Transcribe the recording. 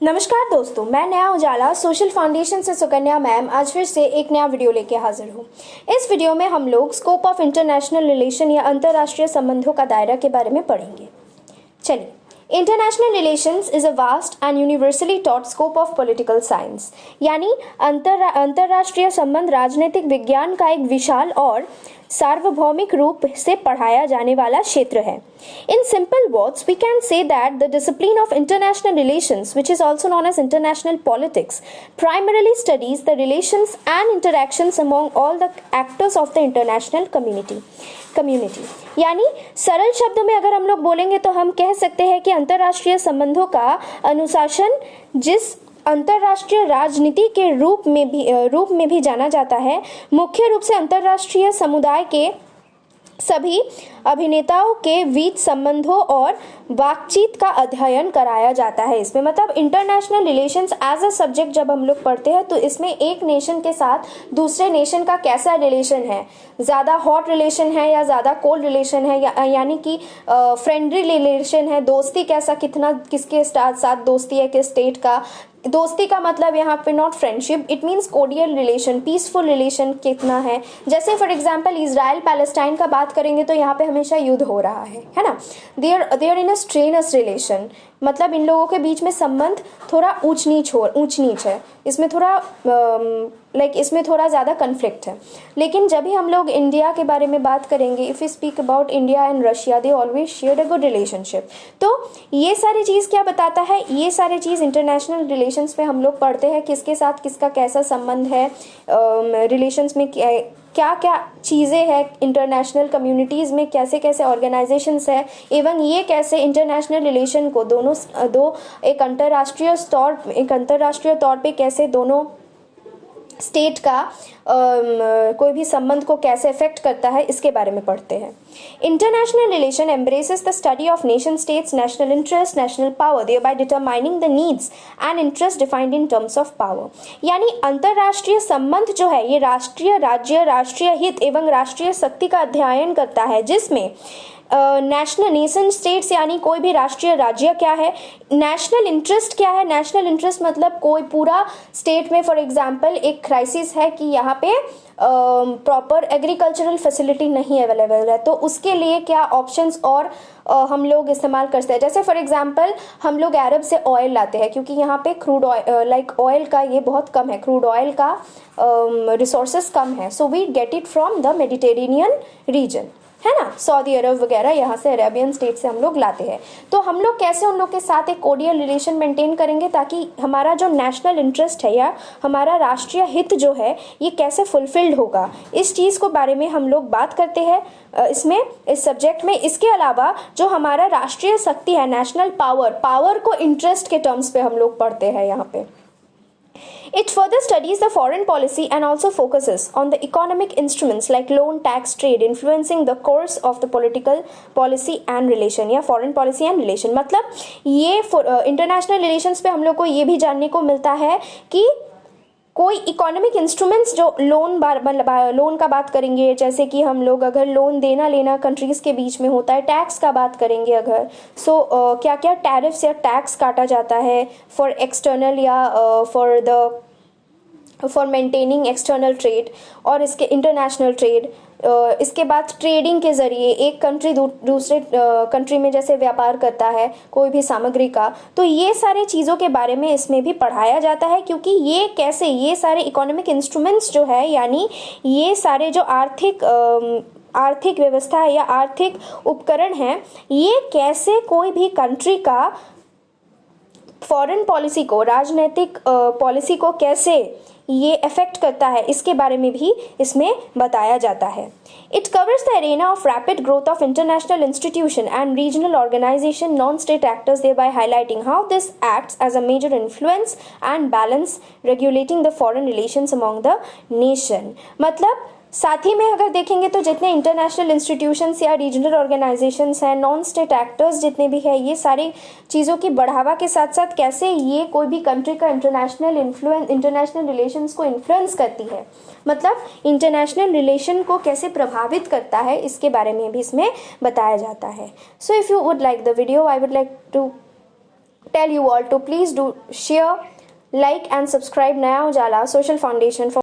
नमस्कार दोस्तों, मैं नया उजाला सोशल फाउंडेशन से सुकन्या मैम आज फिर से एक नया वीडियो लेके हाजिर हूँ। इस वीडियो में हम लोग स्कोप ऑफ इंटरनेशनल रिलेशन या अंतर्राष्ट्रीय संबंधों का दायरा के बारे में पढ़ेंगे। चलिए, international relations is a vast and universally taught scope of political science, यानी अंतर्राष्ट्रीय संबंध राजनीतिक विज्ञान का एक विशाल और सार्वभौमिक रूप से पढ़ाया जाने वाला क्षेत्र है। In simple words, we can say that the discipline of international relations, which is also known as international politics, primarily studies the relations and interactions among all the actors of the international community. यानी सरल शब्दों में अगर हम लोग बोलेंगे तो हम कह सकते हैं कि अंतर्राष्ट्रीय संबंधों का अनुशासन जिस अंतर्राष्ट्रीय राजनीति के रूप में भी जाना जाता है, मुख्य रूप से अंतर्राष्ट्रीय समुदाय के सभी अभिनेताओं के बीच संबंधों और बातचीत का अध्ययन कराया जाता है। इसमें मतलब international relations as a subject जब हम लोग पढ़ते हैं तो इसमें एक नेशन के साथ दूसरे नेशन का कैसा रिलेशन है, ज़्यादा हॉट रिलेशन है या ज़्यादा कोल्ड रिलेशन है, यानी कि फ्रेंडली रिलेशन है, दोस्ती कैसा, कितना किसके साथ दोस्ती है, किस स्टेट का दोस्ती का मतलब यहाँ पे not friendship, it means cordial relation, peaceful relation कितना है। जैसे फॉर एग्जांपल इजराइल पैलेस्टाइन का बात करेंगे तो यहाँ पे हमेशा युद्ध हो रहा है ना। They're in a strenuous relation, मतलब इन लोगों के बीच में संबंध थोड़ा ऊंच नीच है, इसमें थोड़ा इसमें थोड़ा ज़्यादा कन्फ्लिक्ट है। लेकिन जब भी हम लोग इंडिया के बारे में बात करेंगे, if you speak about India and Russia, they always share a good relationship. तो ये सारी चीज़ क्या बताता है, ये सारी चीज़ इंटरनेशनल रिलेशंस में हम लोग पढ़ते हैं किसके साथ किसका कैसा संबंध है, रिलेशंस में क्या क्या चीज़ें हैं, इंटरनेशनल कम्युनिटीज़ में कैसे कैसे ऑर्गेनाइजेशंस है, एवं ये कैसे इंटरनेशनल रिलेशन को एक अंतर्राष्ट्रीय तौर पे कैसे दोनों स्टेट का कोई भी संबंध को कैसे इफेक्ट करता है, इसके बारे में पढ़ते हैं। International relation embraces the study of nation states, national interest, national power, thereby determining the needs and interest defined in terms of power. यानी अंतर्राष्ट्रीय संबंध जो है ये राष्ट्रीय राज्य, राष्ट्रीय हित एवं राष्ट्रीय शक्ति का अध्ययन करता है, जिसमें नेशनल नेशन स्टेट्स यानी कोई भी राष्ट्रीय राज्य क्या है, नेशनल इंटरेस्ट क्या है। नेशनल इंटरेस्ट मतलब कोई पूरा स्टेट में फॉर एग्जांपल एक क्राइसिस है कि यहाँ पे प्रॉपर एग्रीकल्चरल फैसिलिटी नहीं अवेलेबल है, तो उसके लिए क्या ऑप्शंस और हम लोग इस्तेमाल करते हैं। जैसे फॉर एग्जांपल हम लोग अरब से ऑयल लाते हैं क्योंकि यहाँ पे क्रूड ऑयल ऑयल का ये बहुत कम है, क्रूड ऑयल का रिसोर्सेस कम है, so we get it from the mediterranean region, है ना, सऊदी अरब वगैरह, यहाँ से अरेबियन स्टेट से हम लोग लाते हैं। तो हम लोग कैसे उन लोग के साथ एक कोडियल रिलेशन मेंटेन करेंगे ताकि हमारा जो नेशनल इंटरेस्ट है या हमारा राष्ट्रीय हित जो है ये कैसे फुलफिल्ड होगा, इस चीज़ को बारे में हम लोग बात करते हैं इस सब्जेक्ट में। इसके अलावा जो हमारा राष्ट्रीय शक्ति है, नेशनल पावर को इंटरेस्ट के टर्म्स पे हम लोग पढ़ते हैं यहाँ पे। It further studies the foreign policy and also focuses on the economic instruments like loan, tax, trade, influencing the course of the political policy and relation या foreign policy and relation। मतलब ये international relations पे हम लोग को ये भी जानने को मिलता है कि कोई इकोनॉमिक इंस्ट्रूमेंट्स जो लोन का बात करेंगे, जैसे कि हम लोग अगर लोन देना लेना कंट्रीज़ के बीच में होता है, टैक्स का बात करेंगे अगर, क्या क्या टैरिफ्स या टैक्स काटा जाता है फॉर एक्सटर्नल या फॉर मेंटेनिंग एक्सटर्नल ट्रेड और इसके इंटरनेशनल ट्रेड। इसके बाद ट्रेडिंग के ज़रिए एक कंट्री दूसरे कंट्री में जैसे व्यापार करता है कोई भी सामग्री का, तो ये सारे चीज़ों के बारे में इसमें भी पढ़ाया जाता है क्योंकि ये कैसे ये सारे इकोनॉमिक इंस्ट्रूमेंट्स जो है, यानी ये सारे जो आर्थिक व्यवस्था है या आर्थिक उपकरण हैं, ये कैसे कोई भी कंट्री का फॉरेन पॉलिसी को, राजनीतिक पॉलिसी को कैसे ये अफेक्ट करता है, इसके बारे में भी इसमें बताया जाता है। It covers the arena of rapid growth of international institution and regional organisation, non state actors, thereby highlighting how this acts as a major influence and balance regulating the foreign relations among the nation। मतलब साथ ही में अगर देखेंगे तो जितने international institutions या regional organisations हैं, non state actors जितने भी हैं, ये सारी चीज़ों की बढ़ावा के साथ साथ कैसे ये कोई भी कंट्री का इंटरनेशनल रिलेशंस को इन्फ्लुएंस करती है, मतलब इंटरनेशनल रिलेशन को कैसे प्रभावित करता है, इसके बारे में भी इसमें बताया जाता है। So if you would like the video, I would like to tell you all to please do share, like and subscribe Naya Ujala Social Foundation for